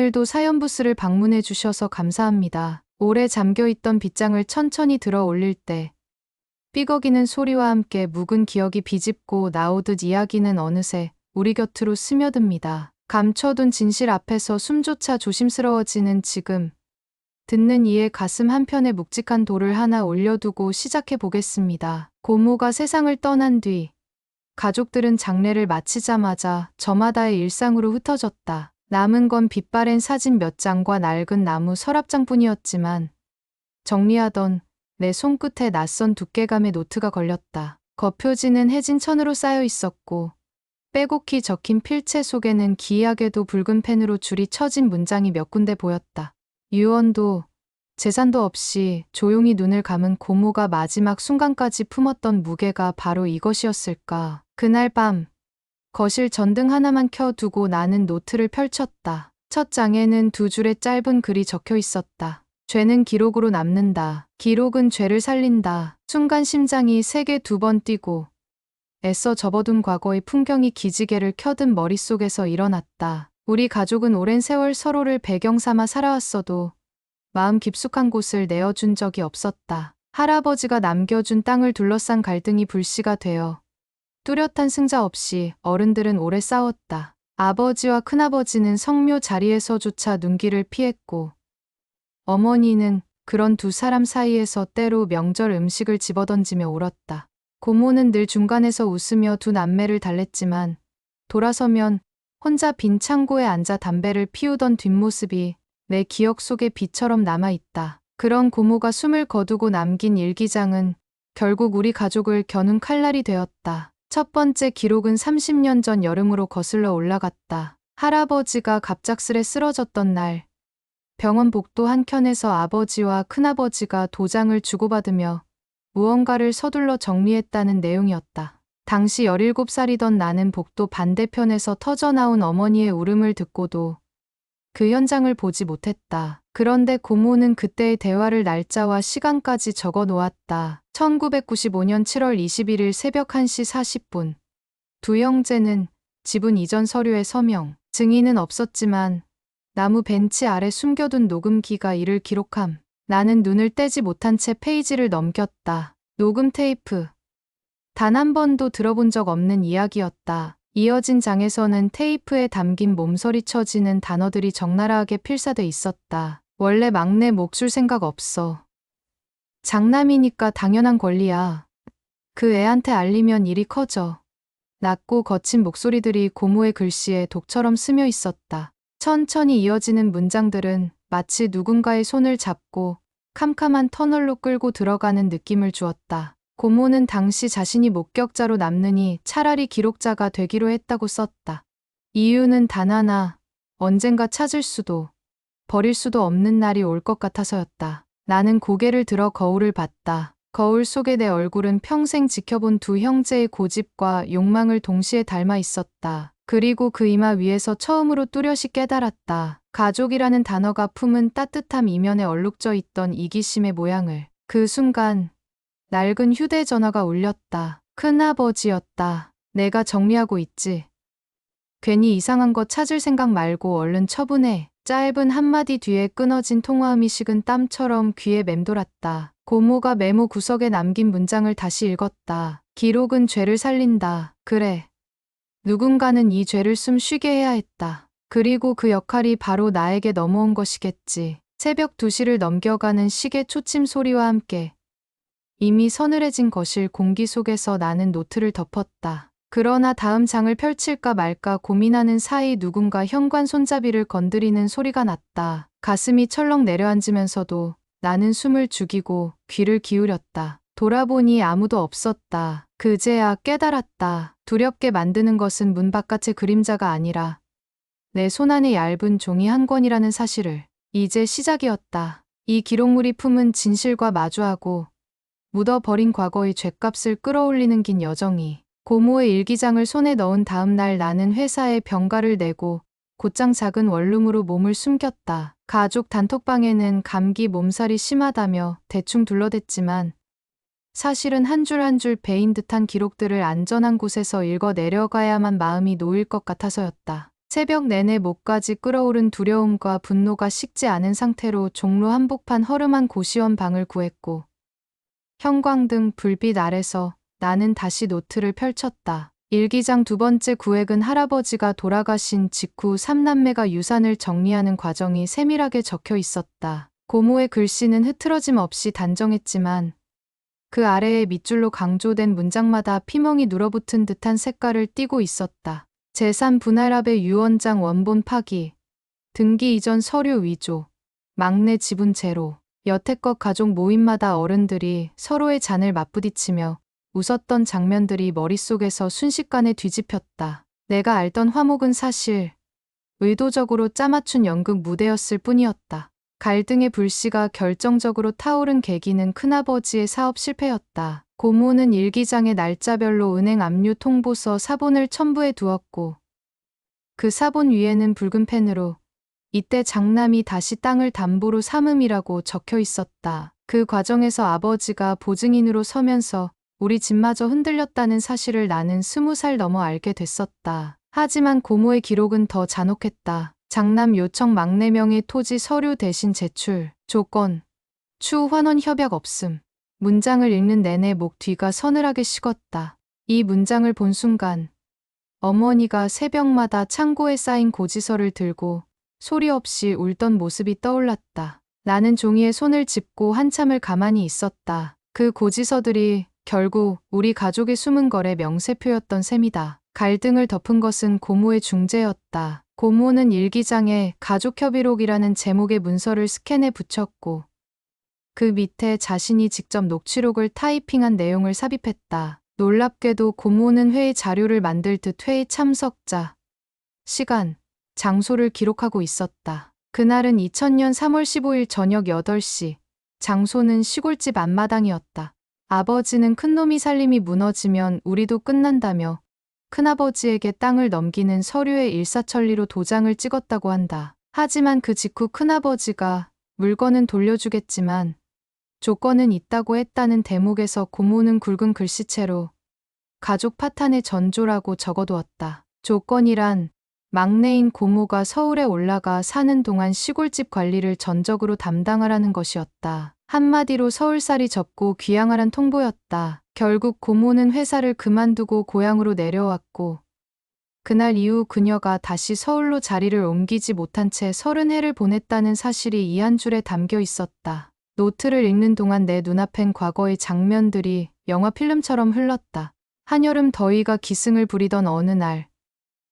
오늘도 사연부스를 방문해 주셔서 감사합니다. 오래 잠겨있던 빗장을 천천히 들어 올릴 때 삐걱이는 소리와 함께 묵은 기억이 비집고 나오듯 이야기는 어느새 우리 곁으로 스며듭니다. 감춰둔 진실 앞에서 숨조차 조심스러워지는 지금, 듣는 이의 가슴 한편에 묵직한 돌을 하나 올려두고 시작해 보겠습니다. 고모가 세상을 떠난 뒤 가족들은 장례를 마치자마자 저마다의 일상으로 흩어졌다. 남은 건 빛바랜 사진 몇 장과 낡은 나무 서랍장뿐이었지만 정리하던 내 손끝에 낯선 두께감의 노트가 걸렸다. 겉표지는 해진 천으로 쌓여 있었고 빼곡히 적힌 필체 속에는 기이하게도 붉은 펜으로 줄이 쳐진 문장이 몇 군데 보였다. 유언도 재산도 없이 조용히 눈을 감은 고모가 마지막 순간까지 품었던 무게가 바로 이것이었을까. 그날 밤 거실 전등 하나만 켜두고 나는 노트를 펼쳤다. 첫 장에는 두 줄의 짧은 글이 적혀 있었다. 죄는 기록으로 남는다. 기록은 죄를 살린다. 순간 심장이 세게 두 번 뛰고 애써 접어둔 과거의 풍경이 기지개를 켜든 머릿속에서 일어났다. 우리 가족은 오랜 세월 서로를 배경 삼아 살아왔어도 마음 깊숙한 곳을 내어준 적이 없었다. 할아버지가 남겨준 땅을 둘러싼 갈등이 불씨가 되어 뚜렷한 승자 없이 어른들은 오래 싸웠다. 아버지와 큰아버지는 성묘 자리에서조차 눈길을 피했고 어머니는 그런 두 사람 사이에서 때로 명절 음식을 집어던지며 울었다. 고모는 늘 중간에서 웃으며 두 남매를 달랬지만 돌아서면 혼자 빈 창고에 앉아 담배를 피우던 뒷모습이 내 기억 속에 빛처럼 남아있다. 그런 고모가 숨을 거두고 남긴 일기장은 결국 우리 가족을 겨눈 칼날이 되었다. 첫 번째 기록은 30년 전 여름으로 거슬러 올라갔다. 할아버지가 갑작스레 쓰러졌던 날, 병원 복도 한켠에서 아버지와 큰아버지가 도장을 주고받으며 무언가를 서둘러 정리했다는 내용이었다. 당시 17살이던 나는 복도 반대편에서 터져나온 어머니의 울음을 듣고도 그 현장을 보지 못했다. 그런데 고모는 그때의 대화를 날짜와 시간까지 적어 놓았다. 1995년 7월 21일 새벽 1시 40분. 두 형제는 지분 이전 서류에 서명. 증인은 없었지만 나무 벤치 아래 숨겨둔 녹음기가 이를 기록함. 나는 눈을 떼지 못한 채 페이지를 넘겼다. 녹음 테이프. 단 한 번도 들어본 적 없는 이야기였다. 이어진 장에서는 테이프에 담긴 몸서리 쳐지는 단어들이 적나라하게 필사돼 있었다. 원래 막내 목줄 생각 없어. 장남이니까 당연한 권리야. 그 애한테 알리면 일이 커져. 낮고 거친 목소리들이 고모의 글씨에 독처럼 스며 있었다. 천천히 이어지는 문장들은 마치 누군가의 손을 잡고 캄캄한 터널로 끌고 들어가는 느낌을 주었다. 고모는 당시 자신이 목격자로 남느니 차라리 기록자가 되기로 했다고 썼다. 이유는 단 하나, 언젠가 찾을 수도, 버릴 수도 없는 날이 올 것 같아서였다. 나는 고개를 들어 거울을 봤다. 거울 속의 내 얼굴은 평생 지켜본 두 형제의 고집과 욕망을 동시에 닮아 있었다. 그리고 그 이마 위에서 처음으로 뚜렷이 깨달았다. 가족이라는 단어가 품은 따뜻함 이면에 얼룩져 있던 이기심의 모양을. 그 순간 낡은 휴대전화가 울렸다. 큰아버지였다. 내가 정리하고 있지. 괜히 이상한 거 찾을 생각 말고 얼른 처분해. 짧은 한마디 뒤에 끊어진 통화음이 식은 땀처럼 귀에 맴돌았다. 고모가 메모 구석에 남긴 문장을 다시 읽었다. 기록은 죄를 살린다. 그래. 누군가는 이 죄를 숨 쉬게 해야 했다. 그리고 그 역할이 바로 나에게 넘어온 것이겠지. 새벽 2시를 넘겨가는 시계 초침 소리와 함께 이미 서늘해진 거실 공기 속에서 나는 노트를 덮었다. 그러나 다음 장을 펼칠까 말까 고민하는 사이 누군가 현관 손잡이를 건드리는 소리가 났다. 가슴이 철렁 내려앉으면서도 나는 숨을 죽이고 귀를 기울였다. 돌아보니 아무도 없었다. 그제야 깨달았다. 두렵게 만드는 것은 문 바깥의 그림자가 아니라 내 손안의 얇은 종이 한 권이라는 사실을. 이제 시작이었다. 이 기록물이 품은 진실과 마주하고 묻어버린 과거의 죗값을 끌어올리는 긴 여정이. 고모의 일기장을 손에 넣은 다음 날 나는 회사에 병가를 내고 곧장 작은 원룸으로 몸을 숨겼다. 가족 단톡방에는 감기 몸살이 심하다며 대충 둘러댔지만 사실은 한 줄 한 줄 베인 듯한 기록들을 안전한 곳에서 읽어 내려가야만 마음이 놓일 것 같아서였다. 새벽 내내 목까지 끓어오른 두려움과 분노가 식지 않은 상태로 종로 한복판 허름한 고시원 방을 구했고 형광등 불빛 아래서 나는 다시 노트를 펼쳤다. 일기장 두 번째 구획은 할아버지가 돌아가신 직후 삼남매가 유산을 정리하는 과정이 세밀하게 적혀 있었다. 고모의 글씨는 흐트러짐 없이 단정했지만 그 아래의 밑줄로 강조된 문장마다 피멍이 눌어붙은 듯한 색깔을 띠고 있었다. 재산 분할합의 유언장 원본 파기, 등기 이전 서류 위조, 막내 지분 제로. 여태껏 가족 모임마다 어른들이 서로의 잔을 맞부딪히며 웃었던 장면들이 머릿속에서 순식간에 뒤집혔다. 내가 알던 화목은 사실 의도적으로 짜맞춘 연극 무대였을 뿐이었다. 갈등의 불씨가 결정적으로 타오른 계기는 큰아버지의 사업 실패였다. 고모는 일기장의 날짜별로 은행 압류 통보서 사본을 첨부해 두었고 그 사본 위에는 붉은 펜으로 이때 장남이 다시 땅을 담보로 삼음이라고 적혀 있었다. 그 과정에서 아버지가 보증인으로 서면서 우리 집마저 흔들렸다는 사실을 나는 20살 넘어 알게 됐었다. 하지만 고모의 기록은 더 잔혹했다. 장남 요청 막내 명의 토지 서류 대신 제출, 조건, 추후 환원 협약 없음. 문장을 읽는 내내 목 뒤가 서늘하게 식었다. 이 문장을 본 순간 어머니가 새벽마다 창고에 쌓인 고지서를 들고 소리 없이 울던 모습이 떠올랐다. 나는 종이에 손을 짚고 한참을 가만히 있었다. 그 고지서들이 결국 우리 가족의 숨은 거래 명세표였던 셈이다. 갈등을 덮은 것은 고모의 중재였다. 고모는 일기장에 가족협의록이라는 제목의 문서를 스캔해 붙였고 그 밑에 자신이 직접 녹취록을 타이핑한 내용을 삽입했다. 놀랍게도 고모는 회의 자료를 만들 듯 회의 참석자, 시간, 장소를 기록하고 있었다. 그날은 2000년 3월 15일 저녁 8시, 장소는 시골집 앞마당이었다. 아버지는 큰놈이 살림이 무너지면 우리도 끝난다며 큰아버지에게 땅을 넘기는 서류에 일사천리로 도장을 찍었다고 한다. 하지만 그 직후 큰아버지가 물건은 돌려주겠지만 조건은 있다고 했다는 대목에서 고모는 굵은 글씨체로 가족 파탄의 전조라고 적어두었다. 조건이란 막내인 고모가 서울에 올라가 사는 동안 시골집 관리를 전적으로 담당하라는 것이었다. 한마디로 서울살이 접고 귀향하란 통보였다. 결국 고모는 회사를 그만두고 고향으로 내려왔고 그날 이후 그녀가 다시 서울로 자리를 옮기지 못한 채 30해를 보냈다는 사실이 이 한 줄에 담겨 있었다. 노트를 읽는 동안 내 눈앞엔 과거의 장면들이 영화 필름처럼 흘렀다. 한여름 더위가 기승을 부리던 어느 날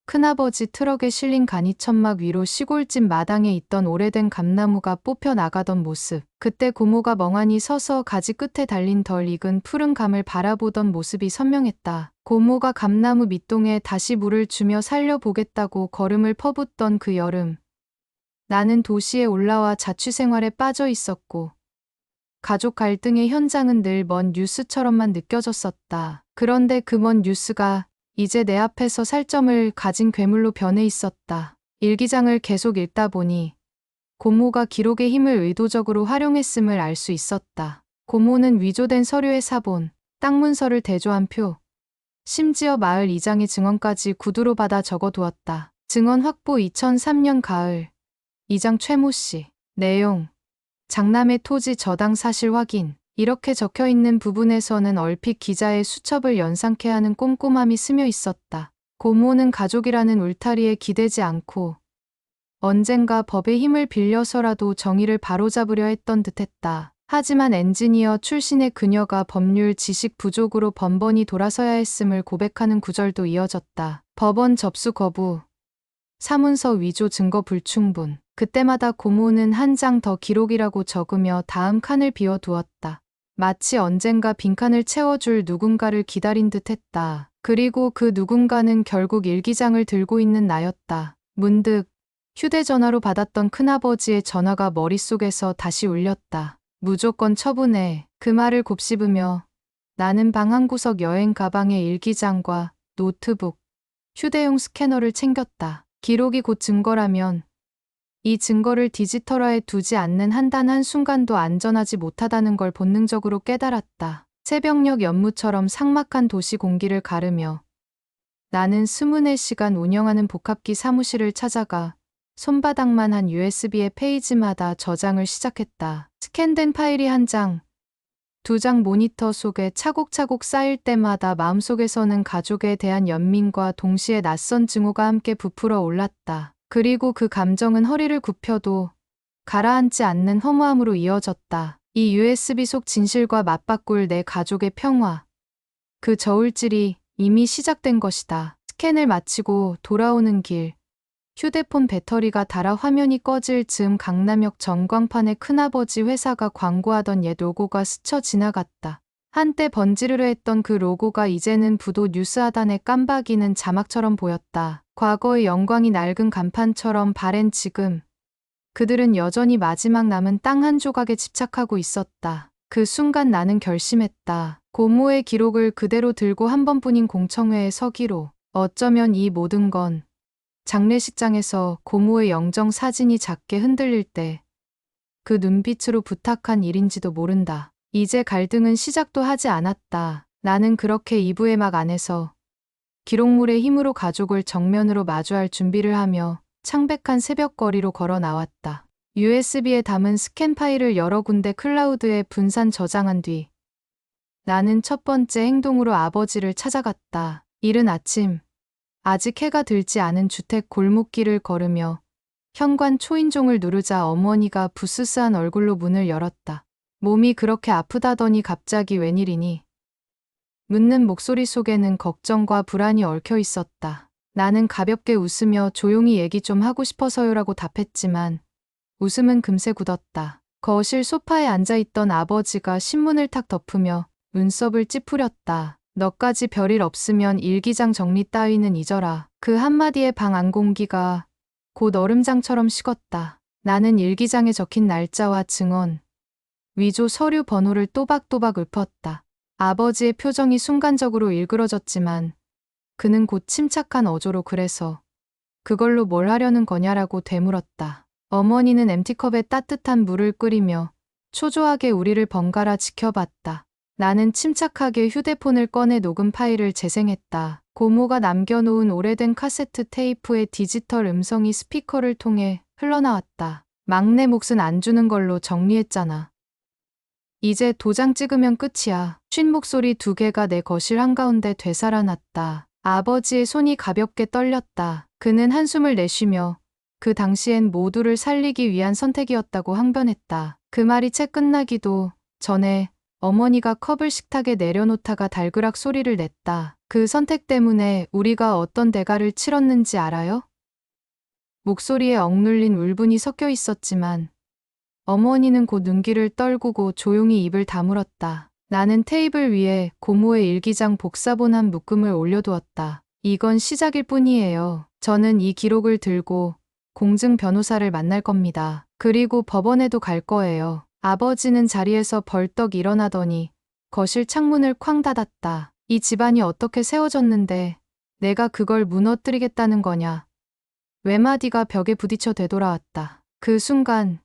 큰아버지 트럭에 실린 간이천막 위로 시골집 마당에 있던 오래된 감나무가 뽑혀 나가던 모습. 그때 고모가 멍하니 서서 가지 끝에 달린 덜 익은 푸른 감을 바라보던 모습이 선명했다. 고모가 감나무 밑동에 다시 물을 주며 살려보겠다고 걸음을 퍼붓던 그 여름. 나는 도시에 올라와 자취생활에 빠져 있었고 가족 갈등의 현장은 늘 먼 뉴스처럼만 느껴졌었다. 그런데 그 먼 뉴스가 이제 내 앞에서 살점을 가진 괴물로 변해 있었다. 일기장을 계속 읽다 보니 고모가 기록의 힘을 의도적으로 활용했음을 알 수 있었다. 고모는 위조된 서류의 사본, 땅 문서를 대조한 표, 심지어 마을 이장의 증언까지 구두로 받아 적어두었다. 증언 확보 2003년 가을, 이장 최모 씨. 내용, 장남의 토지 저당 사실 확인. 이렇게 적혀있는 부분에서는 얼핏 기자의 수첩을 연상케 하는 꼼꼼함이 스며 있었다. 고모는 가족이라는 울타리에 기대지 않고 언젠가 법의 힘을 빌려서라도 정의를 바로잡으려 했던 듯했다. 하지만 엔지니어 출신의 그녀가 법률 지식 부족으로 번번이 돌아서야 했음을 고백하는 구절도 이어졌다. 법원 접수 거부, 사문서 위조 증거 불충분. 그때마다 고모는 한 장 더 기록이라고 적으며 다음 칸을 비워두었다. 마치 언젠가 빈칸을 채워줄 누군가를 기다린 듯 했다. 그리고 그 누군가는 결국 일기장을 들고 있는 나였다. 문득 휴대전화로 받았던 큰아버지의 전화가 머릿속에서 다시 울렸다. 무조건 처분해. 그 말을 곱씹으며 나는 방 한구석 여행 가방에 일기장과 노트북, 휴대용 스캐너를 챙겼다. 기록이 곧 증거라면 이 증거를 디지털화해 두지 않는 한 단 한순간도 안전하지 못하다는 걸 본능적으로 깨달았다. 새벽녘 연무처럼 삭막한 도시 공기를 가르며 나는 24시간 운영하는 복합기 사무실을 찾아가 손바닥만 한 USB의 페이지마다 저장을 시작했다. 스캔된 파일이 한 장, 두 장 모니터 속에 차곡차곡 쌓일 때마다 마음속에서는 가족에 대한 연민과 동시에 낯선 증오가 함께 부풀어 올랐다. 그리고 그 감정은 허리를 굽혀도 가라앉지 않는 허무함으로 이어졌다. 이 USB 속 진실과 맞바꿀 내 가족의 평화. 그 저울질이 이미 시작된 것이다. 스캔을 마치고 돌아오는 길. 휴대폰 배터리가 닳아 화면이 꺼질 즈음 강남역 전광판에 큰아버지 회사가 광고하던 옛 로고가 스쳐 지나갔다. 한때 번지르르 했던 그 로고가 이제는 부도 뉴스 하단에 깜박이는 자막처럼 보였다. 과거의 영광이 낡은 간판처럼 바랜 지금. 그들은 여전히 마지막 남은 땅 한 조각에 집착하고 있었다. 그 순간 나는 결심했다. 고모의 기록을 그대로 들고 한 번뿐인 공청회에 서기로. 어쩌면 이 모든 건 장례식장에서 고모의 영정 사진이 작게 흔들릴 때 그 눈빛으로 부탁한 일인지도 모른다. 이제 갈등은 시작도 하지 않았다. 나는 그렇게 이부의 막 안에서 기록물의 힘으로 가족을 정면으로 마주할 준비를 하며 창백한 새벽거리로 걸어 나왔다. USB에 담은 스캔 파일을 여러 군데 클라우드에 분산 저장한 뒤 나는 첫 번째 행동으로 아버지를 찾아갔다. 이른 아침, 아직 해가 들지 않은 주택 골목길을 걸으며 현관 초인종을 누르자 어머니가 부스스한 얼굴로 문을 열었다. 몸이 그렇게 아프다더니 갑자기 웬일이니? 묻는 목소리 속에는 걱정과 불안이 얽혀 있었다. 나는 가볍게 웃으며 조용히 얘기 좀 하고 싶어서요라고 답했지만 웃음은 금세 굳었다. 거실 소파에 앉아있던 아버지가 신문을 탁 덮으며 눈썹을 찌푸렸다. 너까지 별일 없으면 일기장 정리 따위는 잊어라. 그 한마디에 방 안 공기가 곧 얼음장처럼 식었다. 나는 일기장에 적힌 날짜와 증언, 위조 서류 번호를 또박또박 읊었다. 아버지의 표정이 순간적으로 일그러졌지만 그는 곧 침착한 어조로 그래서 그걸로 뭘 하려는 거냐라고 되물었다. 어머니는 엠티컵에 따뜻한 물을 끓이며 초조하게 우리를 번갈아 지켜봤다. 나는 침착하게 휴대폰을 꺼내 녹음 파일을 재생했다. 고모가 남겨놓은 오래된 카세트 테이프의 디지털 음성이 스피커를 통해 흘러나왔다. 막내 몫은 안 주는 걸로 정리했잖아. 이제 도장 찍으면 끝이야. 쉰 목소리 두 개가 내 거실 한가운데 되살아났다. 아버지의 손이 가볍게 떨렸다. 그는 한숨을 내쉬며 그 당시엔 모두를 살리기 위한 선택이었다고 항변했다. 그 말이 채 끝나기도 전에 어머니가 컵을 식탁에 내려놓다가 달그락 소리를 냈다. 그 선택 때문에 우리가 어떤 대가를 치렀는지 알아요? 목소리에 억눌린 울분이 섞여 있었지만 어머니는 곧 눈길을 떨구고 조용히 입을 다물었다. 나는 테이블 위에 고모의 일기장 복사본 한 묶음을 올려두었다. 이건 시작일 뿐이에요. 저는 이 기록을 들고 공증 변호사를 만날 겁니다. 그리고 법원에도 갈 거예요. 아버지는 자리에서 벌떡 일어나더니 거실 창문을 쾅 닫았다. 이 집안이 어떻게 세워졌는데 내가 그걸 무너뜨리겠다는 거냐. 외마디가 벽에 부딪혀 되돌아왔다. 그 순간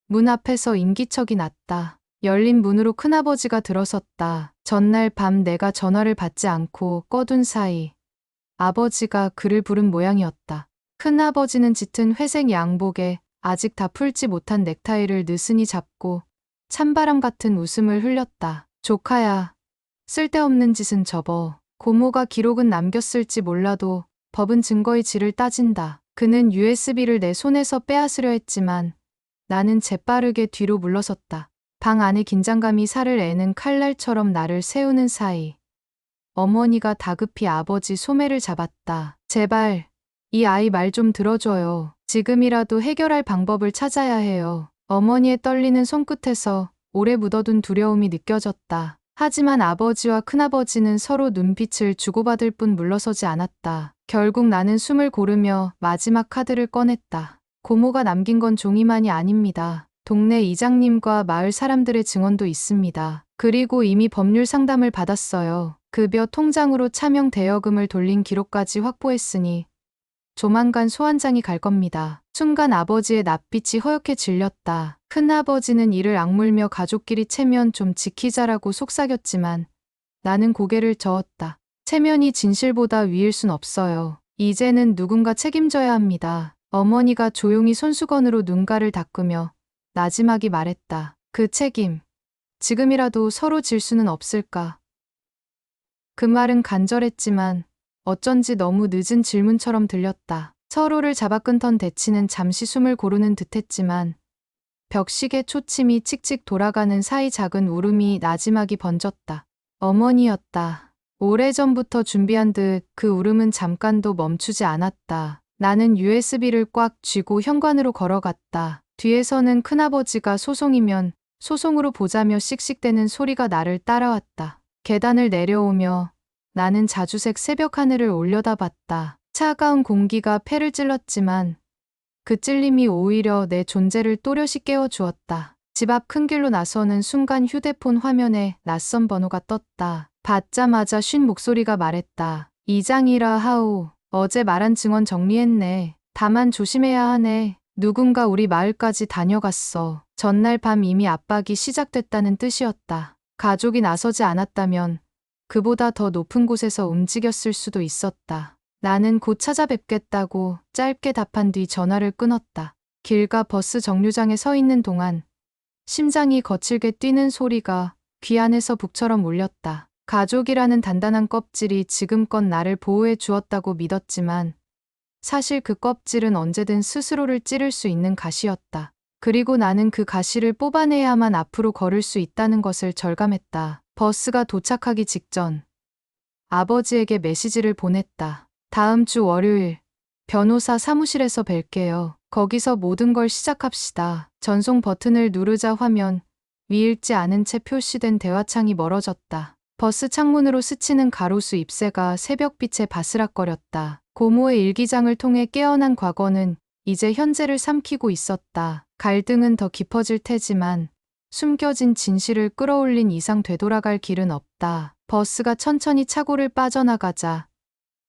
문 앞에서 인기척이 났다. 열린 문으로 큰아버지가 들어섰다. 전날 밤 내가 전화를 받지 않고 꺼둔 사이 아버지가 그를 부른 모양이었다. 큰아버지는 짙은 회색 양복에 아직 다 풀지 못한 넥타이를 느슨히 잡고 찬바람 같은 웃음을 흘렸다. 조카야, 쓸데없는 짓은 접어. 고모가 기록은 남겼을지 몰라도 법은 증거의 질을 따진다. 그는 USB를 내 손에서 빼앗으려 했지만 나는 재빠르게 뒤로 물러섰다. 방 안의 긴장감이 살을 애는 칼날처럼 나를 세우는 사이 어머니가 다급히 아버지 소매를 잡았다. 제발 이 아이 말 좀 들어줘요. 지금이라도 해결할 방법을 찾아야 해요. 어머니의 떨리는 손끝에서 오래 묻어둔 두려움이 느껴졌다. 하지만 아버지와 큰아버지는 서로 눈빛을 주고받을 뿐 물러서지 않았다. 결국 나는 숨을 고르며 마지막 카드를 꺼냈다. 고모가 남긴 건 종이만이 아닙니다. 동네 이장님과 마을 사람들의 증언도 있습니다. 그리고 이미 법률 상담을 받았어요. 급여 통장으로 차명 대여금을 돌린 기록까지 확보했으니 조만간 소환장이 갈 겁니다. 순간 아버지의 낯빛이 허옇게 질렸다. 큰아버지는 이를 악물며 가족끼리 체면 좀 지키자라고 속삭였지만 나는 고개를 저었다. 체면이 진실보다 위일 순 없어요. 이제는 누군가 책임져야 합니다. 어머니가 조용히 손수건으로 눈가를 닦으며 나지막이 말했다. 그 책임. 지금이라도 서로 질 수는 없을까? 그 말은 간절했지만 어쩐지 너무 늦은 질문처럼 들렸다. 서로를 잡아 끊던 대치는 잠시 숨을 고르는 듯했지만 벽시계 초침이 칙칙 돌아가는 사이 작은 울음이 나지막이 번졌다. 어머니였다. 오래전부터 준비한 듯 그 울음은 잠깐도 멈추지 않았다. 나는 USB를 꽉 쥐고 현관으로 걸어갔다. 뒤에서는 큰아버지가 소송이면 소송으로 보자며 씩씩대는 소리가 나를 따라왔다. 계단을 내려오며 나는 자주색 새벽 하늘을 올려다봤다. 차가운 공기가 폐를 찔렀지만 그 찔림이 오히려 내 존재를 또렷이 깨워주었다. 집 앞 큰 길로 나서는 순간 휴대폰 화면에 낯선 번호가 떴다. 받자마자 쉰 목소리가 말했다. 이장이라 하오. 어제 말한 증언 정리했네. 다만 조심해야 하네. 누군가 우리 마을까지 다녀갔어. 전날 밤 이미 압박이 시작됐다는 뜻이었다. 가족이 나서지 않았다면 그보다 더 높은 곳에서 움직였을 수도 있었다. 나는 곧 찾아뵙겠다고 짧게 답한 뒤 전화를 끊었다. 길가 버스 정류장에 서 있는 동안 심장이 거칠게 뛰는 소리가 귀 안에서 북처럼 울렸다. 가족이라는 단단한 껍질이 지금껏 나를 보호해 주었다고 믿었지만 사실 그 껍질은 언제든 스스로를 찌를 수 있는 가시였다. 그리고 나는 그 가시를 뽑아내야만 앞으로 걸을 수 있다는 것을 절감했다. 버스가 도착하기 직전 아버지에게 메시지를 보냈다. 다음 주 월요일 변호사 사무실에서 뵐게요. 거기서 모든 걸 시작합시다. 전송 버튼을 누르자 화면 위 읽지 않은 채 표시된 대화창이 멀어졌다. 버스 창문으로 스치는 가로수 잎새가 새벽빛에 바스락거렸다. 고모의 일기장을 통해 깨어난 과거는 이제 현재를 삼키고 있었다. 갈등은 더 깊어질 테지만 숨겨진 진실을 끌어올린 이상 되돌아갈 길은 없다. 버스가 천천히 차고를 빠져나가자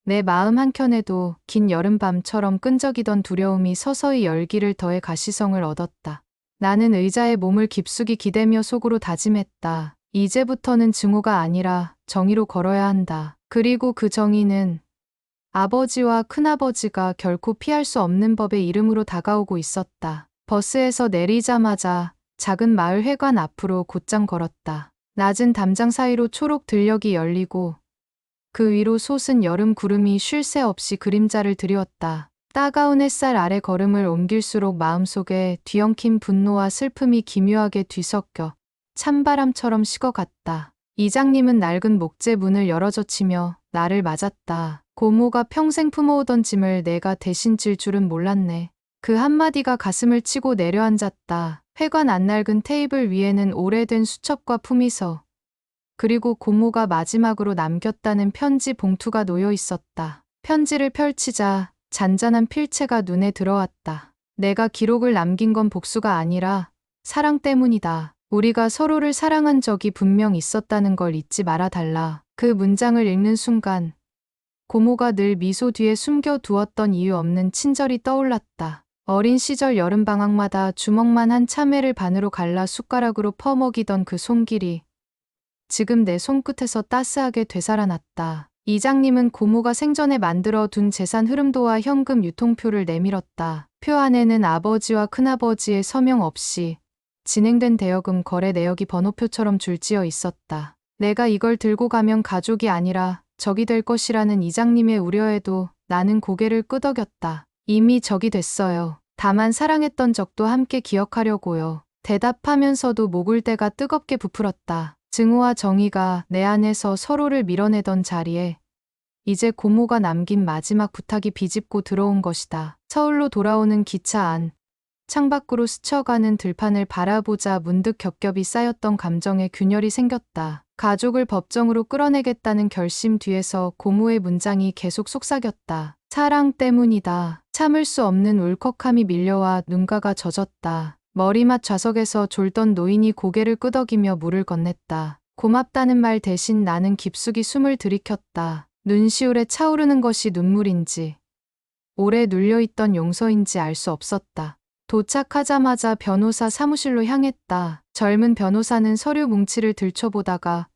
내 마음 한켠에도 긴 여름밤처럼 끈적이던 두려움이 서서히 열기를 더해 가시성을 얻었다. 나는 의자에 몸을 깊숙이 기대며 속으로 다짐했다. 이제부터는 증오가 아니라 정의로 걸어야 한다. 그리고 그 정의는 아버지와 큰아버지가 결코 피할 수 없는 법의 이름으로 다가오고 있었다. 버스에서 내리자마자 작은 마을 회관 앞으로 곧장 걸었다. 낮은 담장 사이로 초록 들녘이 열리고 그 위로 솟은 여름 구름이 쉴 새 없이 그림자를 드리웠다. 따가운 햇살 아래 걸음을 옮길수록 마음속에 뒤엉킨 분노와 슬픔이 기묘하게 뒤섞여 찬바람처럼 식어갔다. 이장님은 낡은 목재 문을 열어젖히며 나를 맞았다. 고모가 평생 품어오던 짐을 내가 대신 질 줄은 몰랐네. 그 한마디가 가슴을 치고 내려앉았다. 회관 안낡은 테이블 위에는 오래된 수첩과 품위서 그리고 고모가 마지막으로 남겼다는 편지 봉투가 놓여 있었다. 편지를 펼치자 잔잔한 필체가 눈에 들어왔다. 내가 기록을 남긴 건 복수가 아니라 사랑 때문이다. 우리가 서로를 사랑한 적이 분명 있었다는 걸 잊지 말아달라. 그 문장을 읽는 순간 고모가 늘 미소 뒤에 숨겨두었던 이유 없는 친절이 떠올랐다. 어린 시절 여름방학마다 주먹만 한 참외를 반으로 갈라 숟가락으로 퍼먹이던 그 손길이 지금 내 손끝에서 따스하게 되살아났다. 이장님은 고모가 생전에 만들어 둔 재산 흐름도와 현금 유통표를 내밀었다. 표 안에는 아버지와 큰아버지의 서명 없이 진행된 대여금 거래 내역이 번호표처럼 줄지어 있었다. 내가 이걸 들고 가면 가족이 아니라 적이 될 것이라는 이장님의 우려에도 나는 고개를 끄덕였다. 이미 적이 됐어요. 다만 사랑했던 적도 함께 기억하려고요. 대답하면서도 목을대가 뜨겁게 부풀었다. 증오와 정의가 내 안에서 서로를 밀어내던 자리에 이제 고모가 남긴 마지막 부탁이 비집고 들어온 것이다. 서울로 돌아오는 기차 안. 창밖으로 스쳐가는 들판을 바라보자 문득 겹겹이 쌓였던 감정에 균열이 생겼다. 가족을 법정으로 끌어내겠다는 결심 뒤에서 고모의 문장이 계속 속삭였다. 사랑 때문이다. 참을 수 없는 울컥함이 밀려와 눈가가 젖었다. 머리맡 좌석에서 졸던 노인이 고개를 끄덕이며 물을 건넸다. 고맙다는 말 대신 나는 깊숙이 숨을 들이켰다. 눈시울에 차오르는 것이 눈물인지 오래 눌려있던 용서인지 알 수 없었다. 도착하자마자 변호사 사무실로 향했다. 젊은 변호사는 서류 뭉치를 들춰보다가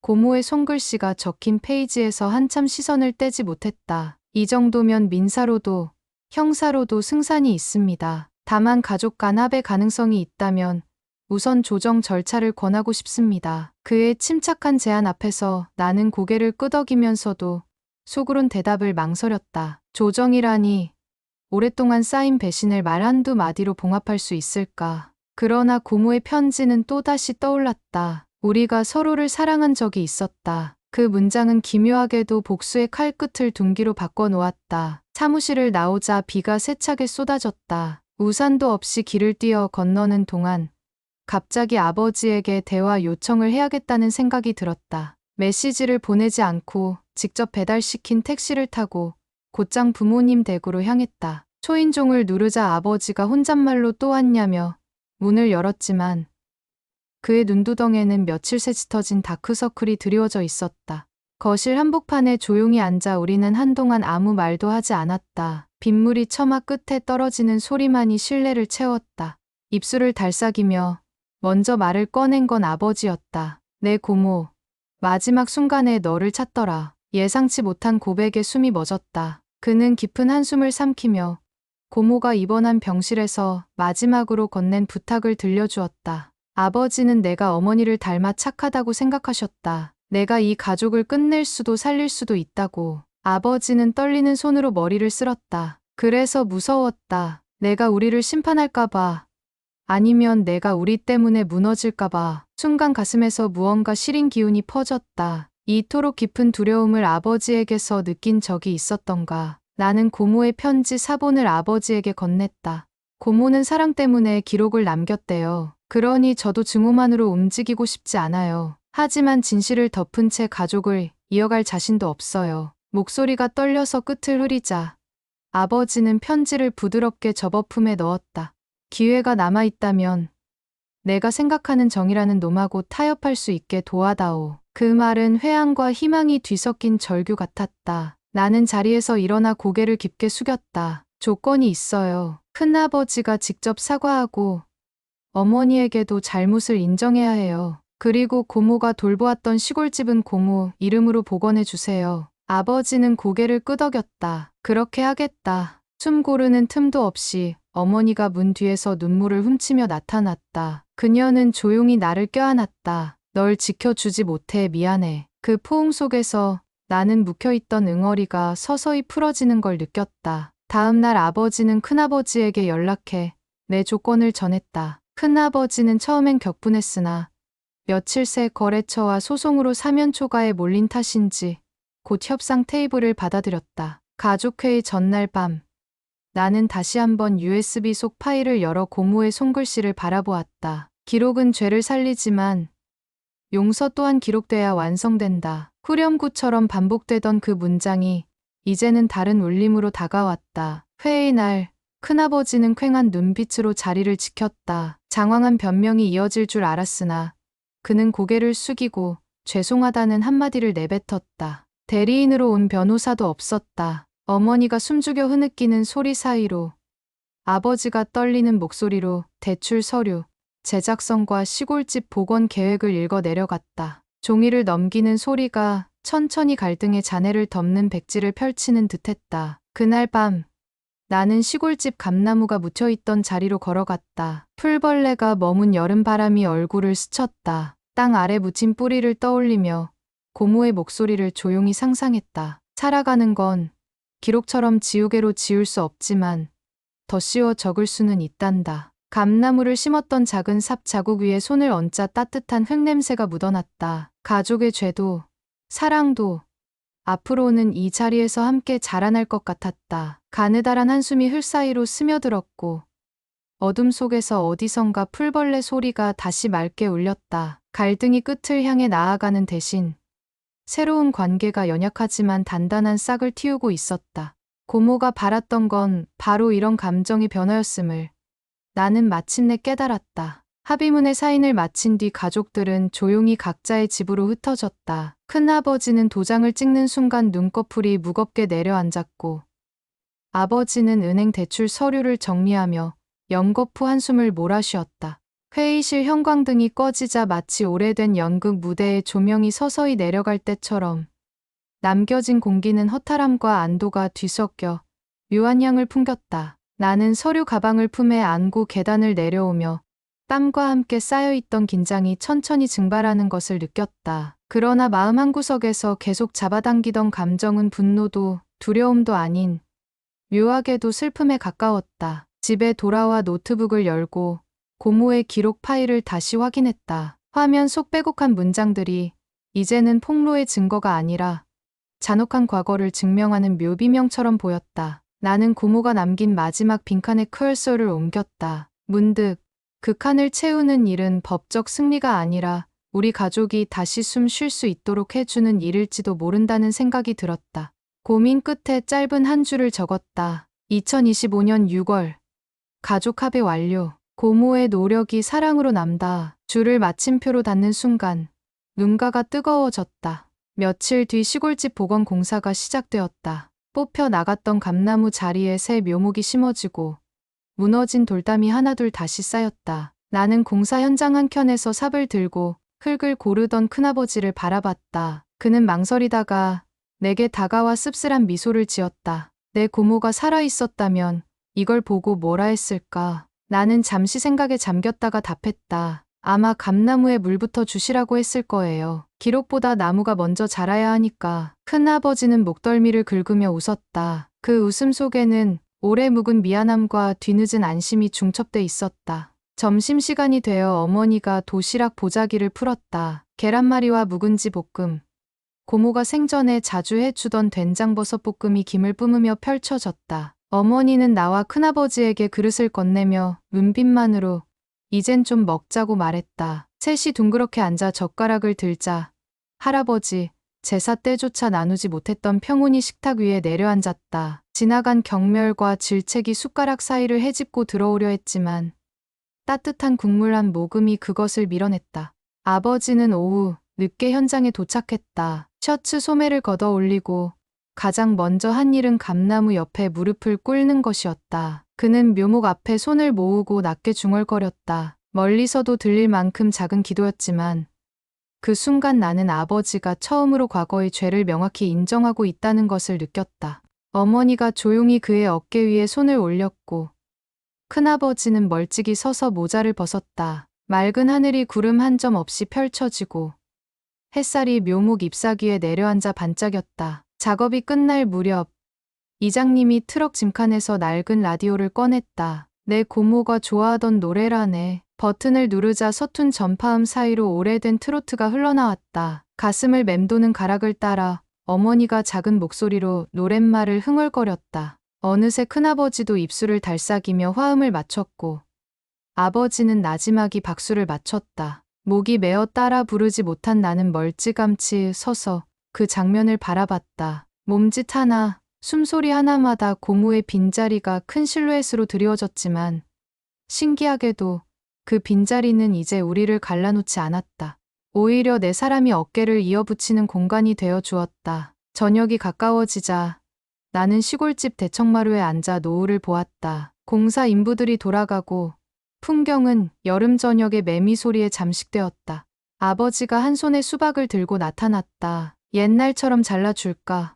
고모의 손글씨가 적힌 페이지에서 한참 시선을 떼지 못했다. 이 정도면 민사로도 형사로도 승산이 있습니다. 다만 가족 간 합의 가능성이 있다면 우선 조정 절차를 권하고 싶습니다. 그의 침착한 제안 앞에서 나는 고개를 끄덕이면서도 속으론 대답을 망설였다. 조정이라니 오랫동안 쌓인 배신을 말 한두 마디로 봉합할 수 있을까. 그러나 고모의 편지는 또다시 떠올랐다. 우리가 서로를 사랑한 적이 있었다. 그 문장은 기묘하게도 복수의 칼끝을 둔기로 바꿔놓았다. 사무실을 나오자 비가 세차게 쏟아졌다. 우산도 없이 길을 뛰어 건너는 동안 갑자기 아버지에게 대화 요청을 해야겠다는 생각이 들었다. 메시지를 보내지 않고 직접 배달시킨 택시를 타고 곧장 부모님 댁으로 향했다. 초인종을 누르자 아버지가 혼잣말로 또 왔냐며 문을 열었지만 그의 눈두덩에는 며칠 새 짙어진 다크서클이 드리워져 있었다. 거실 한복판에 조용히 앉아 우리는 한동안 아무 말도 하지 않았다. 빗물이 처마 끝에 떨어지는 소리만이 실내를 채웠다. 입술을 달싹이며 먼저 말을 꺼낸 건 아버지였다. 내 고모, 마지막 순간에 너를 찾더라. 예상치 못한 고백에 숨이 멎었다. 그는 깊은 한숨을 삼키며 고모가 입원한 병실에서 마지막으로 건넨 부탁을 들려주었다. 아버지는 내가 어머니를 닮아 착하다고 생각하셨다. 내가 이 가족을 끝낼 수도 살릴 수도 있다고. 아버지는 떨리는 손으로 머리를 쓸었다. 그래서 무서웠다. 내가 우리를 심판할까봐. 아니면 내가 우리 때문에 무너질까봐. 순간 가슴에서 무언가 시린 기운이 퍼졌다. 이토록 깊은 두려움을 아버지에게서 느낀 적이 있었던가. 나는 고모의 편지 사본을 아버지에게 건넸다. 고모는 사랑 때문에 기록을 남겼대요. 그러니 저도 증오만으로 움직이고 싶지 않아요. 하지만 진실을 덮은 채 가족을 이어갈 자신도 없어요. 목소리가 떨려서 끝을 흐리자 아버지는 편지를 부드럽게 접어 품에 넣었다. 기회가 남아있다면 내가 생각하는 정이라는 놈하고 타협할 수 있게 도와다오. 그 말은 회한과 희망이 뒤섞인 절규 같았다. 나는 자리에서 일어나 고개를 깊게 숙였다. 조건이 있어요. 큰아버지가 직접 사과하고 어머니에게도 잘못을 인정해야 해요. 그리고 고모가 돌보았던 시골집은 고모 이름으로 복원해 주세요. 아버지는 고개를 끄덕였다. 그렇게 하겠다. 숨 고르는 틈도 없이 어머니가 문 뒤에서 눈물을 훔치며 나타났다. 그녀는 조용히 나를 껴안았다. 널 지켜주지 못해 미안해. 그 포옹 속에서 나는 묵혀있던 응어리가 서서히 풀어지는 걸 느꼈다. 다음 날 아버지는 큰아버지에게 연락해 내 조건을 전했다. 큰아버지는 처음엔 격분했으나 며칠 새 거래처와 소송으로 사면 초과에 몰린 탓인지 곧 협상 테이블을 받아들였다. 가족회의 전날 밤 나는 다시 한번 USB 속 파일을 열어 고모의 손글씨를 바라보았다. 기록은 죄를 살리지만 용서 또한 기록돼야 완성된다. 후렴구처럼 반복되던 그 문장이 이제는 다른 울림으로 다가왔다. 회의 날 큰아버지는 퀭한 눈빛으로 자리를 지켰다. 장황한 변명이 이어질 줄 알았으나 그는 고개를 숙이고 죄송하다는 한마디를 내뱉었다. 대리인으로 온 변호사도 없었다. 어머니가 숨죽여 흐느끼는 소리 사이로 아버지가 떨리는 목소리로 대출 서류, 제작성과 시골집 복원 계획을 읽어 내려갔다. 종이를 넘기는 소리가 천천히 갈등의 잔해를 덮는 백지를 펼치는 듯했다. 그날 밤 나는 시골집 감나무가 묻혀있던 자리로 걸어갔다. 풀벌레가 머문 여름바람이 얼굴을 스쳤다. 땅 아래 묻힌 뿌리를 떠올리며 고모의 목소리를 조용히 상상했다. 살아가는 건 기록처럼 지우개로 지울 수 없지만 더 씌워 적을 수는 있단다. 감나무를 심었던 작은 삽 자국 위에 손을 얹자 따뜻한 흙냄새가 묻어났다. 가족의 죄도 사랑도 앞으로는 이 자리에서 함께 자라날 것 같았다. 가느다란 한숨이 흙 사이로 스며들었고 어둠 속에서 어디선가 풀벌레 소리가 다시 맑게 울렸다. 갈등이 끝을 향해 나아가는 대신 새로운 관계가 연약하지만 단단한 싹을 틔우고 있었다. 고모가 바랐던 건 바로 이런 감정의 변화였음을 나는 마침내 깨달았다. 합의문의 사인을 마친 뒤 가족들은 조용히 각자의 집으로 흩어졌다. 큰아버지는 도장을 찍는 순간 눈꺼풀이 무겁게 내려앉았고 아버지는 은행 대출 서류를 정리하며 연거푸 한숨을 몰아쉬었다. 회의실 형광등이 꺼지자 마치 오래된 연극 무대의 조명이 서서히 내려갈 때처럼 남겨진 공기는 허탈함과 안도가 뒤섞여 묘한 향을 풍겼다. 나는 서류 가방을 품에 안고 계단을 내려오며 땀과 함께 쌓여있던 긴장이 천천히 증발하는 것을 느꼈다. 그러나 마음 한구석에서 계속 잡아당기던 감정은 분노도 두려움도 아닌 묘하게도 슬픔에 가까웠다. 집에 돌아와 노트북을 열고 고모의 기록 파일을 다시 확인했다. 화면 속 빼곡한 문장들이 이제는 폭로의 증거가 아니라 잔혹한 과거를 증명하는 묘비명처럼 보였다. 나는 고모가 남긴 마지막 빈칸에 커서를 옮겼다. 문득 그 칸을 채우는 일은 법적 승리가 아니라 우리 가족이 다시 숨 쉴 수 있도록 해주는 일일지도 모른다는 생각이 들었다. 고민 끝에 짧은 한 줄을 적었다. 2025년 6월 가족 합의 완료. 고모의 노력이 사랑으로 남다. 줄을 마침표로 닫는 순간 눈가가 뜨거워졌다. 며칠 뒤 시골집 복원 공사가 시작되었다. 뽑혀 나갔던 감나무 자리에 새 묘목이 심어지고 무너진 돌담이 하나둘 다시 쌓였다. 나는 공사 현장 한켠에서 삽을 들고 흙을 고르던 큰아버지를 바라봤다. 그는 망설이다가 내게 다가와 씁쓸한 미소를 지었다. 내 고모가 살아있었다면 이걸 보고 뭐라 했을까? 나는 잠시 생각에 잠겼다가 답했다. 아마 감나무에 물부터 주시라고 했을 거예요. 기록보다 나무가 먼저 자라야 하니까. 큰아버지는 목덜미를 긁으며 웃었다. 그 웃음 속에는 오래 묵은 미안함과 뒤늦은 안심이 중첩돼 있었다. 점심시간이 되어 어머니가 도시락 보자기를 풀었다. 계란말이와 묵은지 볶음, 고모가 생전에 자주 해주던 된장버섯 볶음이 김을 뿜으며 펼쳐졌다. 어머니는 나와 큰아버지에게 그릇을 건네며 눈빛만으로 이젠 좀 먹자고 말했다. 셋이 둥그렇게 앉아 젓가락을 들자 할아버지, 제사 때조차 나누지 못했던 평온이 식탁 위에 내려앉았다. 지나간 경멸과 질책이 숟가락 사이를 헤집고 들어오려 했지만 따뜻한 국물 한 모금이 그것을 밀어냈다. 아버지는 오후 늦게 현장에 도착했다. 셔츠 소매를 걷어 올리고 가장 먼저 한 일은 감나무 옆에 무릎을 꿇는 것이었다. 그는 묘목 앞에 손을 모으고 낮게 중얼거렸다. 멀리서도 들릴 만큼 작은 기도였지만 그 순간 나는 아버지가 처음으로 과거의 죄를 명확히 인정하고 있다는 것을 느꼈다. 어머니가 조용히 그의 어깨 위에 손을 올렸고 큰아버지는 멀찍이 서서 모자를 벗었다. 맑은 하늘이 구름 한 점 없이 펼쳐지고 햇살이 묘목 잎사귀에 내려앉아 반짝였다. 작업이 끝날 무렵 이장님이 트럭 짐칸에서 낡은 라디오를 꺼냈다. 내 고모가 좋아하던 노래라네. 버튼을 누르자 서툰 전파음 사이로 오래된 트로트가 흘러나왔다. 가슴을 맴도는 가락을 따라 어머니가 작은 목소리로 노랫말을 흥얼거렸다. 어느새 큰아버지도 입술을 달싹이며 화음을 맞췄고 아버지는 나지막이 박수를 맞췄다. 목이 메어 따라 부르지 못한 나는 멀찌감치 서서 그 장면을 바라봤다. 몸짓 하나, 숨소리 하나마다 고모의 빈자리가 큰 실루엣으로 드리워졌지만 신기하게도 그 빈자리는 이제 우리를 갈라놓지 않았다. 오히려 내 사람이 어깨를 이어붙이는 공간이 되어 주었다. 저녁이 가까워지자 나는 시골집 대청마루에 앉아 노을을 보았다. 공사 인부들이 돌아가고 풍경은 여름 저녁의 매미 소리에 잠식되었다. 아버지가 한 손에 수박을 들고 나타났다. 옛날처럼 잘라줄까?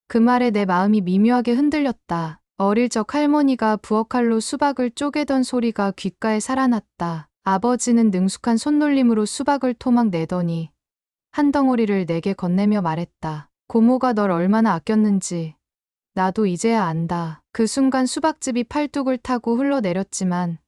그 말에 내 마음이 미묘하게 흔들렸다. 어릴 적 할머니가 부엌칼로 수박을 쪼개던 소리가 귓가에 살아났다. 아버지는 능숙한 손놀림으로 수박을 토막 내더니 한 덩어리를 내게 건네며 말했다. 고모가 널 얼마나 아꼈는지 나도 이제야 안다. 그 순간 수박즙이 팔뚝을 타고 흘러내렸지만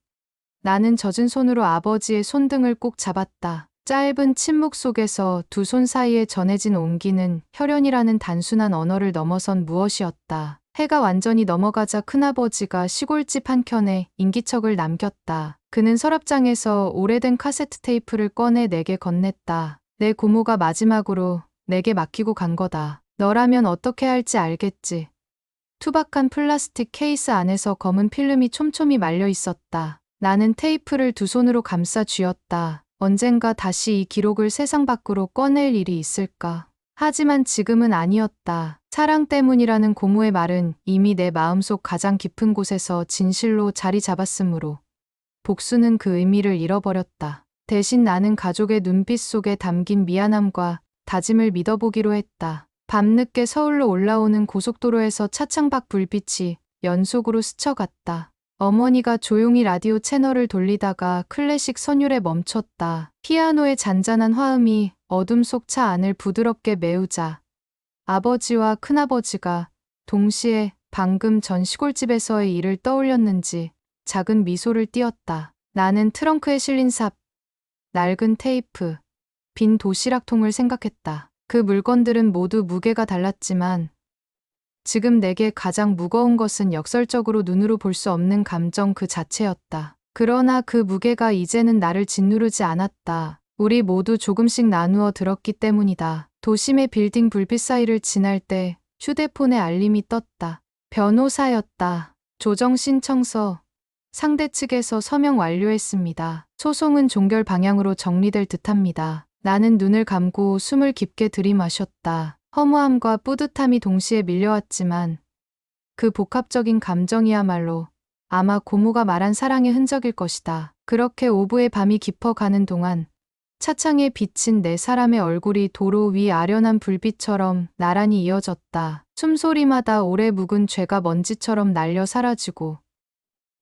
나는 젖은 손으로 아버지의 손등을 꼭 잡았다. 짧은 침묵 속에서 두 손 사이에 전해진 온기는 혈연이라는 단순한 언어를 넘어선 무엇이었다. 해가 완전히 넘어가자 큰아버지가 시골집 한켠에 인기척을 남겼다. 그는 서랍장에서 오래된 카세트 테이프를 꺼내 내게 건넸다. 내 고모가 마지막으로 내게 맡기고 간 거다. 너라면 어떻게 할지 알겠지. 투박한 플라스틱 케이스 안에서 검은 필름이 촘촘히 말려 있었다. 나는 테이프를 두 손으로 감싸 쥐었다. 언젠가 다시 이 기록을 세상 밖으로 꺼낼 일이 있을까? 하지만 지금은 아니었다. 사랑 때문이라는 고모의 말은 이미 내 마음속 가장 깊은 곳에서 진실로 자리 잡았으므로 복수는 그 의미를 잃어버렸다. 대신 나는 가족의 눈빛 속에 담긴 미안함과 다짐을 믿어보기로 했다. 밤늦게 서울로 올라오는 고속도로에서 차창 밖 불빛이 연속으로 스쳐갔다. 어머니가 조용히 라디오 채널을 돌리다가 클래식 선율에 멈췄다. 피아노의 잔잔한 화음이 어둠 속 차 안을 부드럽게 메우자 아버지와 큰아버지가 동시에 방금 전 시골집에서의 일을 떠올렸는지 작은 미소를 띄었다. 나는 트렁크에 실린 삽, 낡은 테이프, 빈 도시락통을 생각했다. 그 물건들은 모두 무게가 달랐지만 지금 내게 가장 무거운 것은 역설적으로 눈으로 볼 수 없는 감정 그 자체였다. 그러나 그 무게가 이제는 나를 짓누르지 않았다. 우리 모두 조금씩 나누어 들었기 때문이다. 도심의 빌딩 불빛 사이를 지날 때 휴대폰에 알림이 떴다. 변호사였다. 조정 신청서. 상대 측에서 서명 완료했습니다. 소송은 종결 방향으로 정리될 듯합니다. 나는 눈을 감고 숨을 깊게 들이마셨다. 허무함과 뿌듯함이 동시에 밀려왔지만 그 복합적인 감정이야말로 아마 고모가 말한 사랑의 흔적일 것이다. 그렇게 오후의 밤이 깊어가는 동안 차창에 비친 네 사람의 얼굴이 도로 위 아련한 불빛처럼 나란히 이어졌다. 숨소리마다 오래 묵은 죄가 먼지처럼 날려 사라지고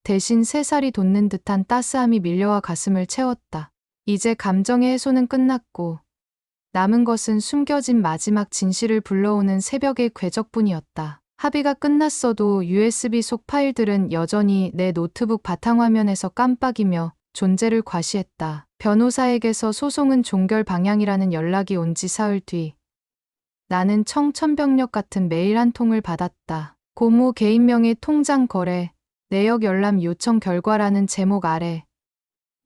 대신 새살이 돋는 듯한 따스함이 밀려와 가슴을 채웠다. 이제 감정의 해소는 끝났고 남은 것은 숨겨진 마지막 진실을 불러오는 새벽의 궤적뿐이었다. 합의가 끝났어도 USB 속 파일들은 여전히 내 노트북 바탕화면에서 깜빡이며 존재를 과시했다. 변호사에게서 소송은 종결 방향이라는 연락이 온 지 사흘 뒤 나는 청천벽력 같은 메일 한 통을 받았다. 고모 개인명의 통장 거래, 내역 열람 요청 결과라는 제목 아래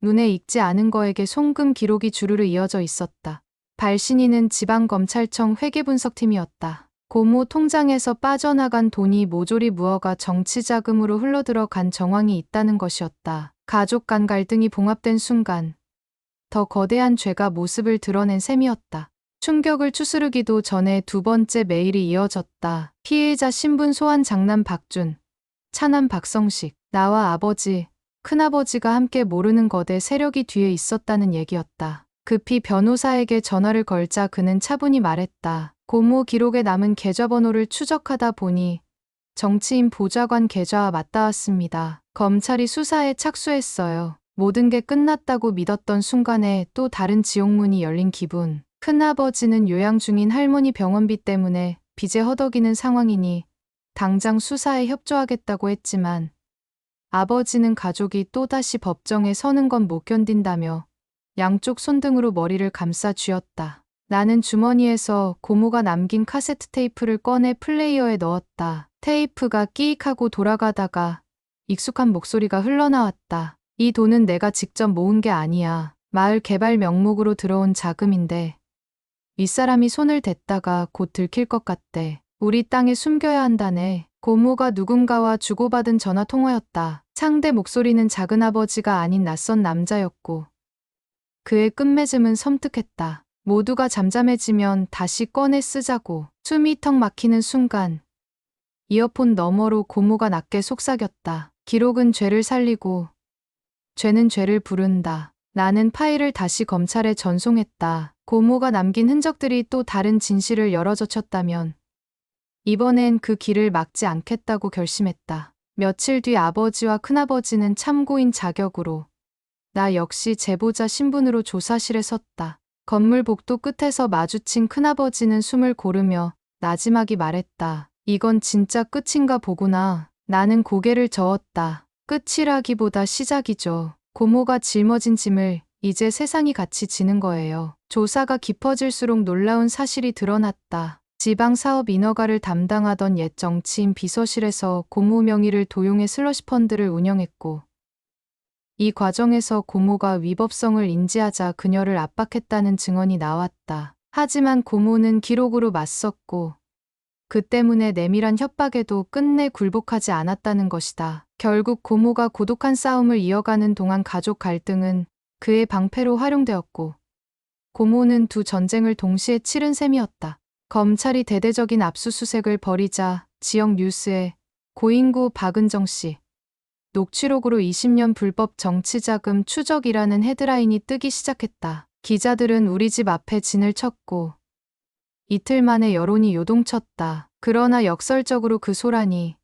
눈에 익지 않은 거에게 송금 기록이 주르르 이어져 있었다. 발신인은 지방검찰청 회계분석팀이었다. 고모 통장에서 빠져나간 돈이 모조리 무어가 정치자금으로 흘러들어간 정황이 있다는 것이었다. 가족 간 갈등이 봉합된 순간 더 거대한 죄가 모습을 드러낸 셈이었다. 충격을 추스르기도 전에 두 번째 메일이 이어졌다. 피해자 신분 소환 장남 박준, 차남 박성식, 나와 아버지, 큰아버지가 함께 모르는 거대 세력이 뒤에 있었다는 얘기였다. 급히 변호사에게 전화를 걸자 그는 차분히 말했다. 고모 기록에 남은 계좌번호를 추적하다 보니 정치인 보좌관 계좌와 맞닿았습니다. 검찰이 수사에 착수했어요. 모든 게 끝났다고 믿었던 순간에 또 다른 지옥문이 열린 기분. 큰아버지는 요양 중인 할머니 병원비 때문에 빚에 허덕이는 상황이니 당장 수사에 협조하겠다고 했지만 아버지는 가족이 또다시 법정에 서는 건 못 견딘다며 양쪽 손등으로 머리를 감싸 쥐었다. 나는 주머니에서 고모가 남긴 카세트 테이프를 꺼내 플레이어에 넣었다. 테이프가 끼익하고 돌아가다가 익숙한 목소리가 흘러나왔다. 이 돈은 내가 직접 모은 게 아니야. 마을 개발 명목으로 들어온 자금인데 윗사람이 손을 댔다가 곧 들킬 것 같대. 우리 땅에 숨겨야 한다네. 고모가 누군가와 주고받은 전화 통화였다. 상대 목소리는 작은아버지가 아닌 낯선 남자였고 그의 끝맺음은 섬뜩했다. 모두가 잠잠해지면 다시 꺼내 쓰자고. 숨이 턱 막히는 순간 이어폰 너머로 고모가 낮게 속삭였다. 기록은 죄를 살리고 죄는 죄를 부른다. 나는 파일을 다시 검찰에 전송했다. 고모가 남긴 흔적들이 또 다른 진실을 열어젖혔다면 이번엔 그 길을 막지 않겠다고 결심했다. 며칠 뒤 아버지와 큰아버지는 참고인 자격으로 나 역시 제보자 신분으로 조사실에 섰다. 건물 복도 끝에서 마주친 큰아버지는 숨을 고르며 나지막이 말했다. 이건 진짜 끝인가 보구나. 나는 고개를 저었다. 끝이라기보다 시작이죠. 고모가 짊어진 짐을 이제 세상이 같이 지는 거예요. 조사가 깊어질수록 놀라운 사실이 드러났다. 지방사업 인허가를 담당하던 옛 정치인 비서실에서 고모 명의를 도용해 슬러시 펀드를 운영했고 이 과정에서 고모가 위법성을 인지하자 그녀를 압박했다는 증언이 나왔다. 하지만 고모는 기록으로 맞섰고 그 때문에 내밀한 협박에도 끝내 굴복하지 않았다는 것이다. 결국 고모가 고독한 싸움을 이어가는 동안 가족 갈등은 그의 방패로 활용되었고 고모는 두 전쟁을 동시에 치른 셈이었다. 검찰이 대대적인 압수수색을 벌이자 지역 뉴스에 고인구 박은정 씨, 녹취록으로 20년 불법 정치자금 추적이라는 헤드라인이 뜨기 시작했다. 기자들은 우리 집 앞에 진을 쳤고 이틀 만에 여론이 요동쳤다. 그러나 역설적으로 그 소란이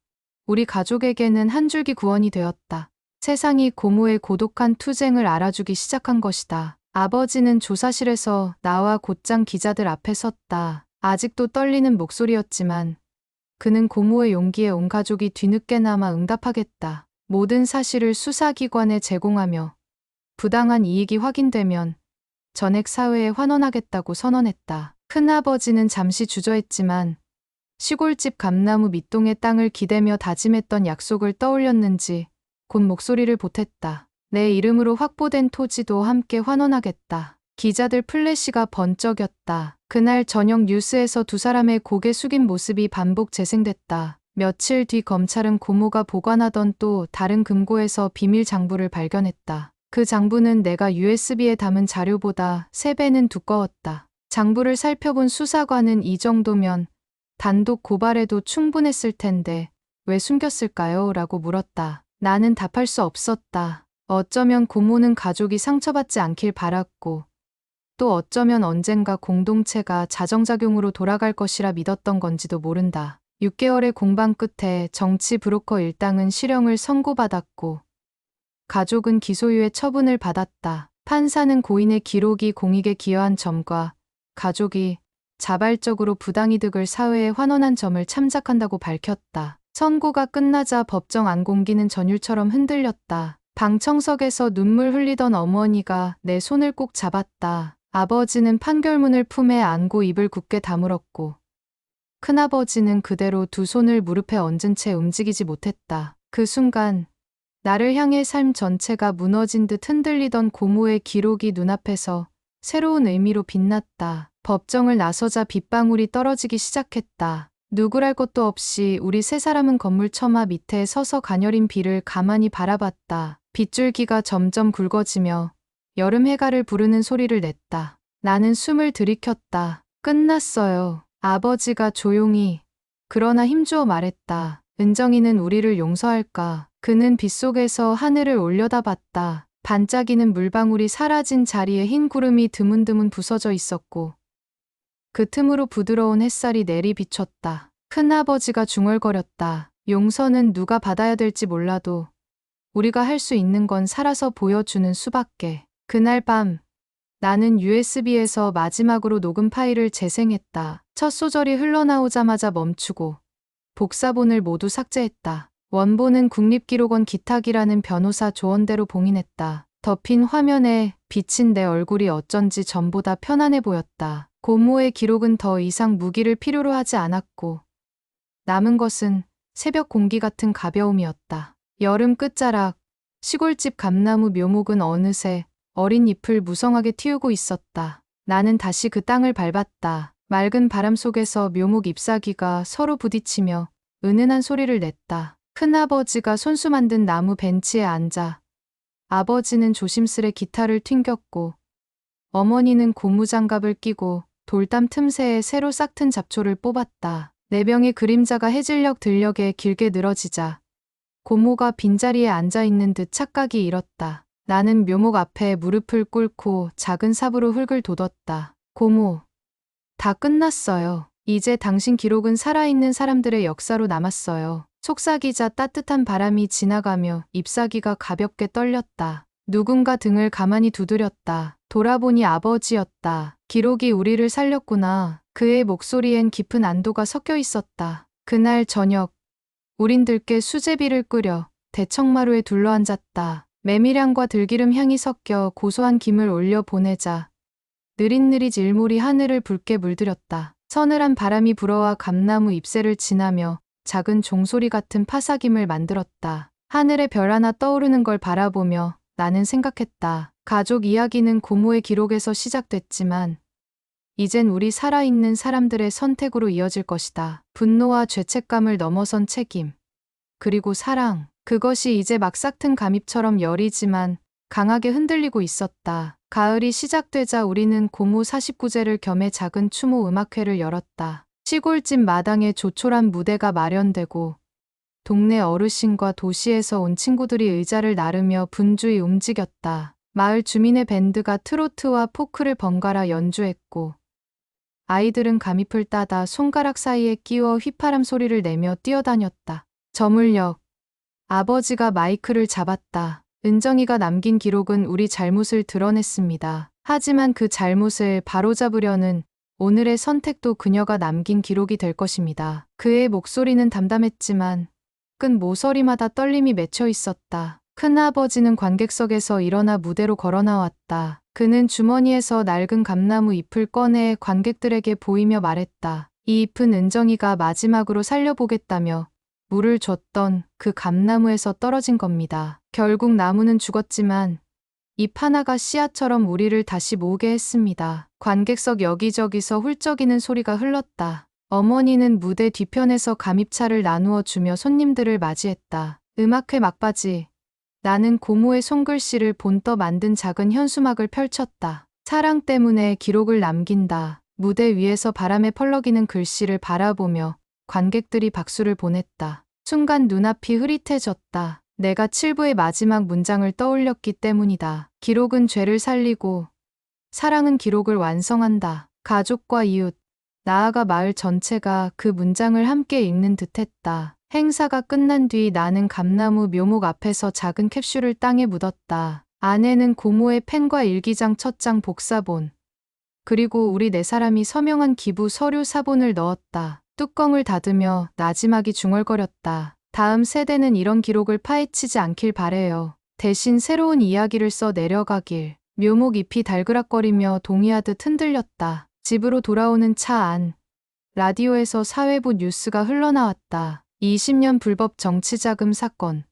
우리 가족에게는 한 줄기 구원이 되었다. 세상이 고모의 고독한 투쟁을 알아주기 시작한 것이다. 아버지는 조사실에서 나와 곧장 기자들 앞에 섰다. 아직도 떨리는 목소리였지만 그는 고모의 용기에 온 가족이 뒤늦게나마 응답하겠다. 모든 사실을 수사기관에 제공하며 부당한 이익이 확인되면 전액 사회에 환원하겠다고 선언했다. 큰아버지는 잠시 주저했지만 시골집 감나무 밑동의 땅을 기대며 다짐했던 약속을 떠올렸는지 곧 목소리를 보탰다. 내 이름으로 확보된 토지도 함께 환원하겠다. 기자들 플래시가 번쩍였다. 그날 저녁 뉴스에서 두 사람의 고개 숙인 모습이 반복 재생됐다. 며칠 뒤 검찰은 고모가 보관하던 또 다른 금고에서 비밀 장부를 발견했다. 그 장부는 내가 USB에 담은 자료보다 3배는 두꺼웠다. 장부를 살펴본 수사관은 이 정도면 단독 고발해도 충분했을 텐데 왜 숨겼을까요? 라고 물었다. 나는 답할 수 없었다. 어쩌면 고모는 가족이 상처받지 않길 바랐고 또 어쩌면 언젠가 공동체가 자정작용으로 돌아갈 것이라 믿었던 건지도 모른다. 6개월의 공방 끝에 정치 브로커 일당은 실형을 선고받았고 가족은 기소유예 처분을 받았다. 판사는 고인의 기록이 공익에 기여한 점과 가족이 자발적으로 부당이득을 사회에 환원한 점을 참작한다고 밝혔다. 선고가 끝나자 법정 안공기는 전율처럼 흔들렸다. 방청석에서 눈물 흘리던 어머니가 내 손을 꼭 잡았다. 아버지는 판결문을 품에 안고 입을 굳게 다물었고 큰아버지는 그대로 두 손을 무릎에 얹은 채 움직이지 못했다. 그 순간 나를 향해 삶 전체가 무너진 듯 흔들리던 고모의 기록이 눈앞에서 새로운 의미로 빛났다. 법정을 나서자 빗방울이 떨어지기 시작했다. 누구랄 것도 없이 우리 세 사람은 건물 처마 밑에 서서 가녀린 비를 가만히 바라봤다. 빗줄기가 점점 굵어지며 여름 해가를 부르는 소리를 냈다. 나는 숨을 들이켰다. 끝났어요. 아버지가 조용히 그러나 힘주어 말했다. 은정이는 우리를 용서할까? 그는 빗속에서 하늘을 올려다봤다. 반짝이는 물방울이 사라진 자리에 흰 구름이 드문드문 부서져 있었고 그 틈으로 부드러운 햇살이 내리비쳤다. 큰아버지가 중얼거렸다. 용서는 누가 받아야 될지 몰라도 우리가 할 수 있는 건 살아서 보여주는 수밖에. 그날 밤 나는 USB에서 마지막으로 녹음 파일을 재생했다. 첫 소절이 흘러나오자마자 멈추고 복사본을 모두 삭제했다. 원본은 국립기록원 기탁이라는 변호사 조언대로 봉인했다. 덮인 화면에 비친 내 얼굴이 어쩐지 전보다 편안해 보였다. 고모의 기록은 더 이상 무기를 필요로 하지 않았고 남은 것은 새벽 공기 같은 가벼움이었다. 여름 끝자락 시골집 감나무 묘목은 어느새 어린 잎을 무성하게 틔우고 있었다. 나는 다시 그 땅을 밟았다. 맑은 바람 속에서 묘목 잎사귀가 서로 부딪히며 은은한 소리를 냈다. 큰아버지가 손수 만든 나무 벤치에 앉아 아버지는 조심스레 기타를 튕겼고 어머니는 고무장갑을 끼고 돌담 틈새에 새로 싹튼 잡초를 뽑았다. 내 병의 그림자가 해질녘 들녘에 길게 늘어지자 고모가 빈자리에 앉아있는 듯 착각이 일었다. 나는 묘목 앞에 무릎을 꿇고 작은 삽으로 흙을 돋웠다. 고모, 다 끝났어요. 이제 당신 기록은 살아있는 사람들의 역사로 남았어요. 속삭이자 따뜻한 바람이 지나가며 잎사귀가 가볍게 떨렸다. 누군가 등을 가만히 두드렸다. 돌아보니 아버지였다. 기록이 우리를 살렸구나. 그의 목소리엔 깊은 안도가 섞여 있었다. 그날 저녁, 우린 들깨 수제비를 끓여 대청마루에 둘러앉았다. 메밀향과 들기름 향이 섞여 고소한 김을 올려 보내자 느릿느릿 일몰이 하늘을 붉게 물들였다. 서늘한 바람이 불어와 감나무 잎새를 지나며 작은 종소리 같은 파삭임을 만들었다. 하늘에 별 하나 떠오르는 걸 바라보며 나는 생각했다. 가족 이야기는 고모의 기록에서 시작됐지만 이젠 우리 살아있는 사람들의 선택으로 이어질 것이다. 분노와 죄책감을 넘어선 책임, 그리고 사랑. 그것이 이제 막 싹튼 감잎처럼 여리지만 강하게 흔들리고 있었다. 가을이 시작되자 우리는 고모 49제를 겸해 작은 추모 음악회를 열었다. 시골집 마당에 조촐한 무대가 마련되고 동네 어르신과 도시에서 온 친구들이 의자를 나르며 분주히 움직였다. 마을 주민의 밴드가 트로트와 포크를 번갈아 연주했고 아이들은 감잎을 따다 손가락 사이에 끼워 휘파람 소리를 내며 뛰어다녔다. 저물녘 아버지가 마이크를 잡았다. 은정이가 남긴 기록은 우리 잘못을 드러냈습니다. 하지만 그 잘못을 바로잡으려는 오늘의 선택도 그녀가 남긴 기록이 될 것입니다. 그의 목소리는 담담했지만 끈 모서리마다 떨림이 맺혀 있었다. 큰아버지는 관객석에서 일어나 무대로 걸어 나왔다. 그는 주머니에서 낡은 감나무 잎을 꺼내 관객들에게 보이며 말했다. 이 잎은 은정이가 마지막으로 살려보겠다며 물을 줬던 그 감나무에서 떨어진 겁니다. 결국 나무는 죽었지만 잎 하나가 씨앗처럼 우리를 다시 모으게 했습니다. 관객석 여기저기서 훌쩍이는 소리가 흘렀다. 어머니는 무대 뒤편에서 감잎차를 나누어 주며 손님들을 맞이했다. 음악회 막바지. 나는 고모의 손글씨를 본떠 만든 작은 현수막을 펼쳤다. 사랑 때문에 기록을 남긴다. 무대 위에서 바람에 펄럭이는 글씨를 바라보며 관객들이 박수를 보냈다. 순간 눈앞이 흐릿해졌다. 내가 7부의 마지막 문장을 떠올렸기 때문이다. 기록은 죄를 살리고 사랑은 기록을 완성한다. 가족과 이웃, 나아가 마을 전체가 그 문장을 함께 읽는 듯했다. 행사가 끝난 뒤 나는 감나무 묘목 앞에서 작은 캡슐을 땅에 묻었다. 안에는 고모의 펜과 일기장 첫 장 복사본, 그리고 우리 네 사람이 서명한 기부 서류 사본을 넣었다. 뚜껑을 닫으며 나지막이 중얼거렸다. 다음 세대는 이런 기록을 파헤치지 않길 바래요. 대신 새로운 이야기를 써 내려가길. 묘목 잎이 달그락거리며 동의하듯 흔들렸다. 집으로 돌아오는 차 안. 라디오에서 사회부 뉴스가 흘러나왔다. 20년 불법 정치자금 사건.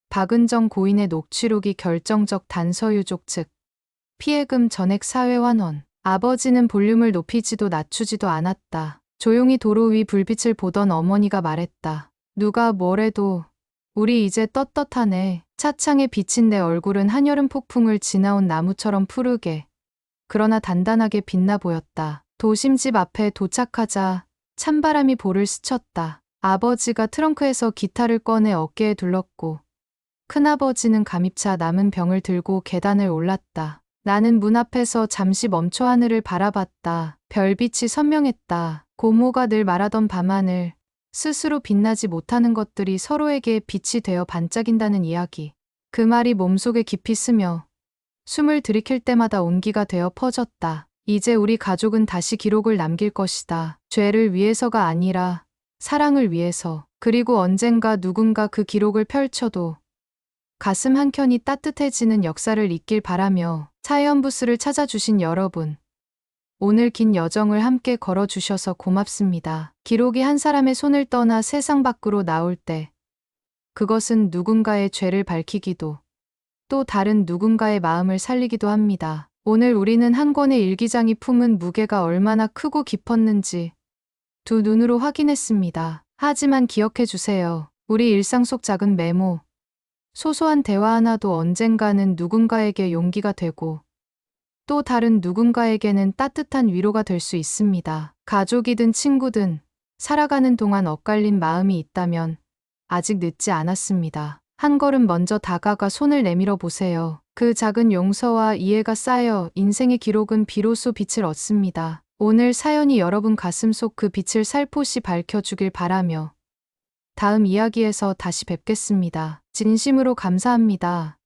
박은정 고인의 녹취록이 결정적 단서유족 측. 피해금 전액 사회환원. 아버지는 볼륨을 높이지도 낮추지도 않았다. 조용히 도로 위 불빛을 보던 어머니가 말했다. 누가 뭐래도 우리 이제 떳떳하네. 차창에 비친 내 얼굴은 한여름 폭풍을 지나온 나무처럼 푸르게, 그러나 단단하게 빛나 보였다. 도심집 앞에 도착하자 찬바람이 볼을 스쳤다. 아버지가 트렁크에서 기타를 꺼내 어깨에 둘렀고 큰아버지는 감입차 남은 병을 들고 계단을 올랐다. 나는 문 앞에서 잠시 멈춰 하늘을 바라봤다. 별빛이 선명했다. 고모가 늘 말하던 밤하늘, 스스로 빛나지 못하는 것들이 서로에게 빛이 되어 반짝인다는 이야기. 그 말이 몸속에 깊이 스며 숨을 들이킬 때마다 온기가 되어 퍼졌다. 이제 우리 가족은 다시 기록을 남길 것이다. 죄를 위해서가 아니라 사랑을 위해서. 그리고 언젠가 누군가 그 기록을 펼쳐도 가슴 한켠이 따뜻해지는 역사를 잇길 바라며 사연부스를 찾아주신 여러분. 오늘 긴 여정을 함께 걸어주셔서 고맙습니다. 기록이 한 사람의 손을 떠나 세상 밖으로 나올 때 그것은 누군가의 죄를 밝히기도 또 다른 누군가의 마음을 살리기도 합니다. 오늘 우리는 한 권의 일기장이 품은 무게가 얼마나 크고 깊었는지 두 눈으로 확인했습니다. 하지만 기억해 주세요. 우리 일상 속 작은 메모, 소소한 대화 하나도 언젠가는 누군가에게 용기가 되고 또 다른 누군가에게는 따뜻한 위로가 될 수 있습니다. 가족이든 친구든 살아가는 동안 엇갈린 마음이 있다면 아직 늦지 않았습니다. 한 걸음 먼저 다가가 손을 내밀어 보세요. 그 작은 용서와 이해가 쌓여 인생의 기록은 비로소 빛을 얻습니다. 오늘 사연이 여러분 가슴 속 그 빛을 살포시 밝혀주길 바라며 다음 이야기에서 다시 뵙겠습니다. 진심으로 감사합니다.